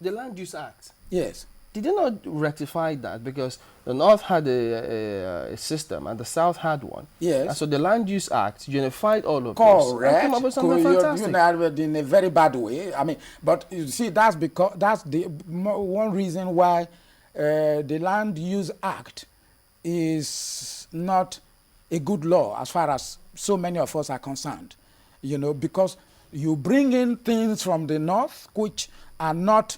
The Land Use Act. Yes. Did they not rectify that? Because the North had a system and the South had one. Yes. And so the Land Use Act unified all of Correct. this. And came up with something fantastic. In a very bad way. I mean, but you see, that's because that's the one reason why the Land Use Act is not a good law as far as so many of us are concerned. You know, because you bring in things from the North which are not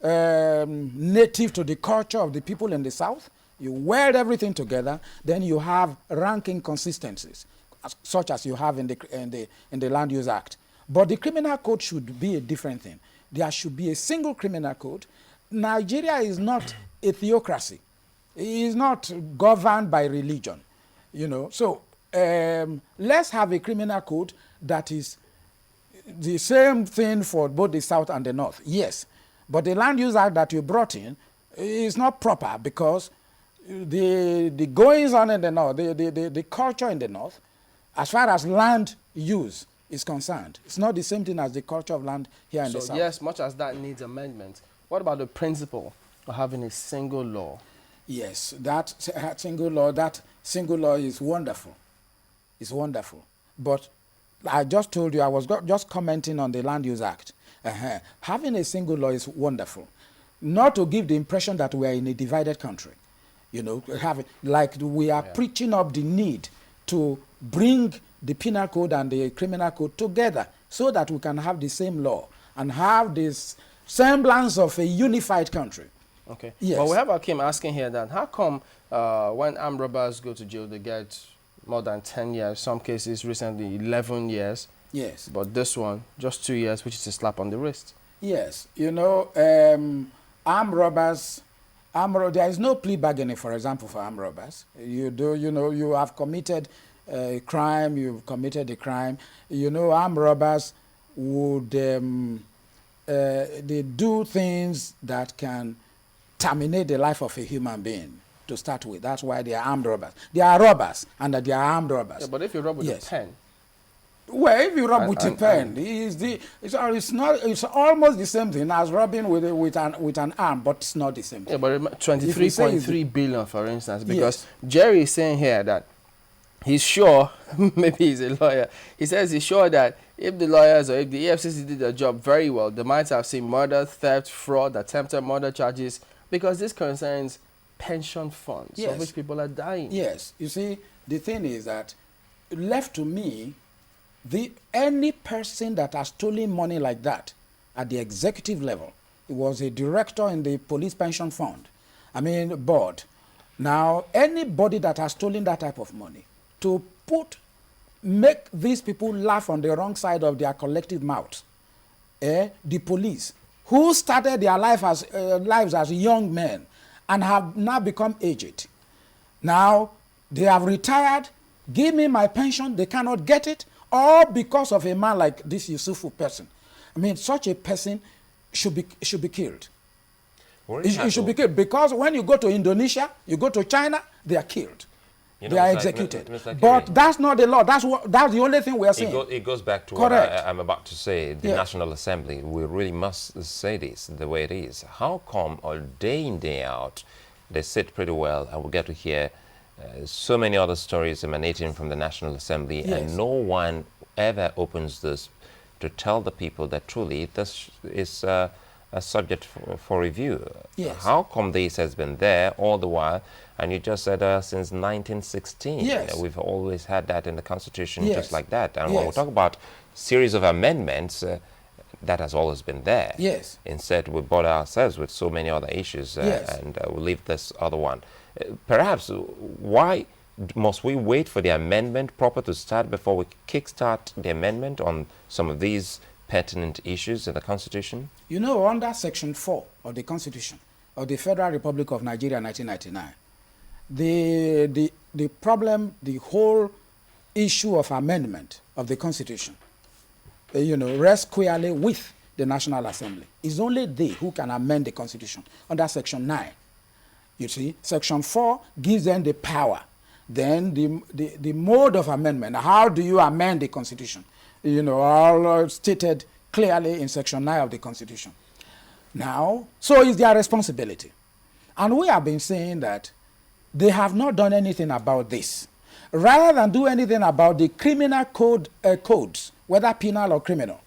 native to the culture of the people in the South. You weld everything together, then you have rank inconsistencies, such as you have in the Land Use Act. But the criminal code should be a different thing. There should be a single criminal code. Nigeria is not a theocracy. It is not governed by religion, you know. So let's have a criminal code that is the same thing for both the South and the North. Yes, but the Land Use Act that you brought in is not proper because the goings on in the North, the culture in the North, as far as land use is concerned, it's not the same thing as the culture of land here in the South. Yes, much as that needs amendment, what about the principle of having a single law? Yes, that single law is wonderful. It's wonderful. But I just told you, I was just commenting on the Land Use Act. Having a single law is wonderful. Not to give the impression that we are in a divided country. You know, we are preaching up the need to bring the penal code and the criminal code together so that we can have the same law and have this semblance of a unified country. Okay. Yes. Well, we have Akim asking here that how come when armed robbers go to jail, they get more than 10 years, some cases recently 11 years. Yes. But this one, just 2 years, which is a slap on the wrist. Yes. You know, armed robbers, there is no plea bargaining, for example, for armed robbers. You have committed a crime, you've committed a crime. You know, armed robbers would, they do things that can terminate the life of a human being to start with. That's why they are armed robbers. They are robbers, and they are armed robbers. Yeah, but if you rob with a pen. Well, if you rob with a pen, it's almost the same thing as robbing with an arm, but it's not the same thing. Yeah, but 23.3 billion, for instance, because Jerry is saying here that he's sure, maybe he's a lawyer, he says he's sure that if the lawyers or if the EFCC did their job very well, they might have seen murder, theft, fraud, attempted murder charges, because this concerns pension funds, of which people are dying. Yes. You see, the thing is that, left to me, any person that has stolen money like that at the executive level, it was a director in the police pension fund, board. Now, anybody that has stolen that type of money, to make these people laugh on the wrong side of their collective mouth, the police, who started their lives as young men and have now become aged. Now, they have retired, give me my pension, they cannot get it, all because of a man like this Yusuf person. Such a person should be killed. It should be killed, because when you go to Indonesia, you go to China, they are killed. They are executed. Mr. But that's not the law. That's the only thing we are saying. It goes back to what I'm about to say. The National Assembly, we really must say this the way it is. How come all day in, day out, they sit pretty well, and we get to hear so many other stories emanating from the National Assembly, and no one ever opens this to tell the people that truly this is a subject for review. Yes. How come this has been there all the while? And you just said since 1916. Yes. We've always had that in the Constitution, just like that. And when we talk about series of amendments, that has always been there. Yes. Instead, we bother ourselves with so many other issues, and we leave this other one. Perhaps, why must we wait for the amendment proper to start before we kickstart the amendment on some of these pertinent issues in the Constitution? You know, under Section 4 of the Constitution of the Federal Republic of Nigeria, 1999, the problem, the whole issue of amendment of the Constitution, rests squarely with the National Assembly. It's only they who can amend the Constitution under Section 9. You see, Section 4 gives them the power. Then the mode of amendment, how do you amend the Constitution? All stated clearly in Section 9 of the Constitution. Now, so it's their responsibility. And we have been saying that they have not done anything about this. Rather than do anything about the criminal codes, whether penal or criminal,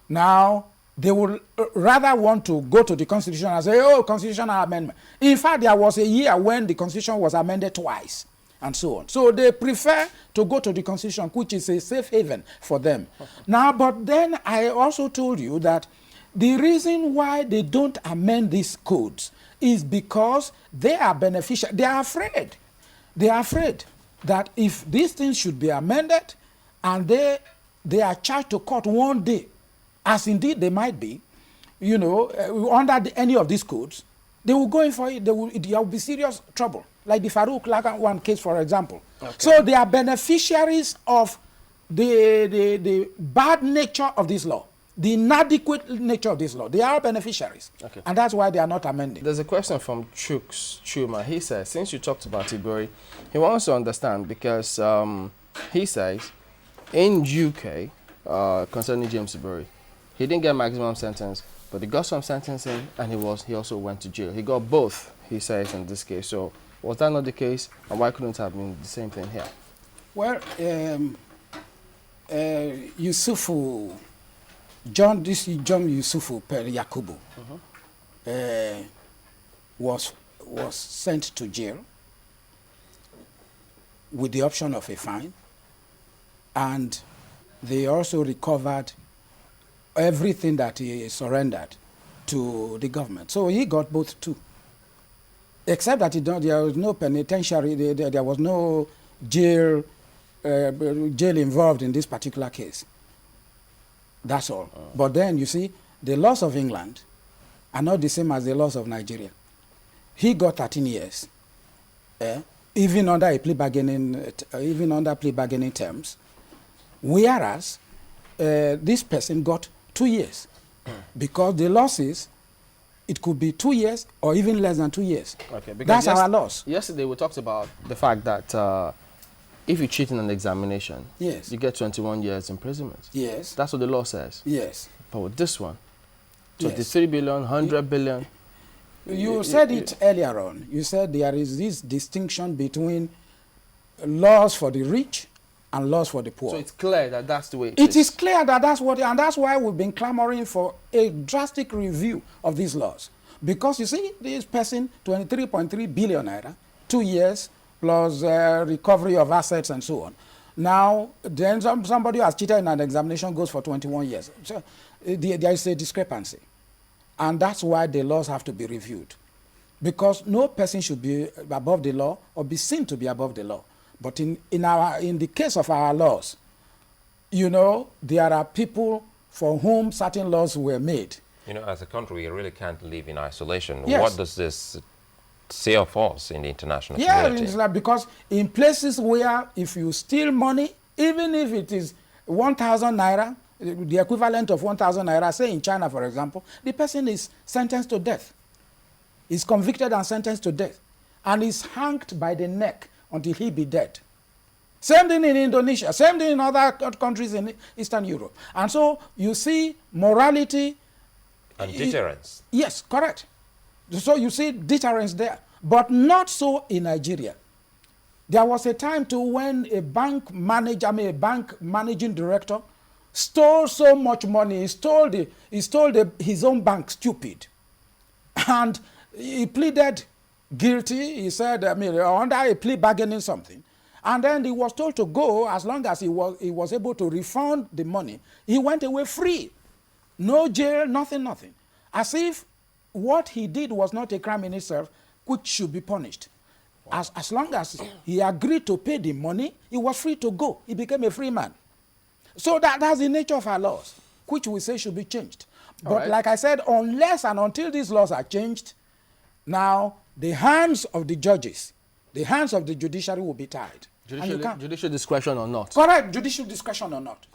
now they would rather want to go to the Constitution and say, oh, constitutional amendment. In fact, there was a year when the Constitution was amended twice, and so on. So they prefer to go to the Constitution, which is a safe haven for them. Now, but then I also told you that the reason why they don't amend these codes is because they are beneficial. They are afraid. They are afraid that if these things should be amended and they are charged to court one day, as indeed they might be, you know, under any of these codes, they will go in for it. There will be serious trouble, like the Farouk Lagan case, for example. Okay. So they are beneficiaries of the bad nature of this law, the inadequate nature of this law. They are beneficiaries, okay. And that's why they are not amending. There's a question from Chuma. He says, since you talked about Ibori, he wants to understand because he says in UK concerning James Ibori, he didn't get maximum sentence, but he got some sentencing and he also went to jail. He got both, he says, in this case. So was that not the case, and why couldn't it have been the same thing here? Well, Yusufu, John Yusufu per Yakubu was sent to jail with the option of a fine, and they also recovered everything that he surrendered to the government. So he got both too. Except that there was no penitentiary, there was no jail involved in this particular case. That's all. But then, you see, the laws of England are not the same as the laws of Nigeria. He got 13 years, even under plea bargaining terms, whereas this person got 2 years, because the law says it could be 2 years or even less than 2 years. Okay, that's our laws. Yesterday we talked about the fact that if you cheat in an examination, yes, you get 21 years imprisonment. Yes. That's what the law says. Yes. But with this one, 23 billion, 100 billion. You said it earlier on. You said there is this distinction between laws for the rich and laws for the poor. So it's clear that that's the way it is clear that that's what, and that's why we've been clamoring for a drastic review of these laws. Because you see, this person, 23.3 billion naira, 2 years, plus recovery of assets and so on. Now, then somebody who has cheated in an examination goes for 21 years. So there is a discrepancy. And that's why the laws have to be reviewed. Because no person should be above the law or be seen to be above the law. But in the case of our laws, you know, there are people for whom certain laws were made. You know, as a country, we really can't live in isolation. Yes. What does this say of us in the international community? Yeah, it's like, because in places where if you steal money, even if it is 1,000 naira, the equivalent of 1,000 naira, say in China, for example, the person is sentenced to death. Is convicted and sentenced to death. And is hanged by the neck until he be dead. Same thing in Indonesia, same thing in other countries in Eastern Europe. And so you see morality. And deterrence. Yes, correct. So you see deterrence there, but not so in Nigeria. There was a time too when a bank managing director stole so much money. He stole his own bank, stupid. And he pleaded guilty. He said, under a plea bargaining something. And then he was told to go as long as he was able to refund the money. He went away free. No jail, nothing. As if what he did was not a crime in itself, which should be punished. Wow. As long as he agreed to pay the money, he was free to go. He became a free man. So that's the nature of our laws, which we say should be changed. But like I said, unless and until these laws are changed, now the hands of the judges, the hands of the judiciary will be tied. Judicial discretion or not? Correct, judicial discretion or not.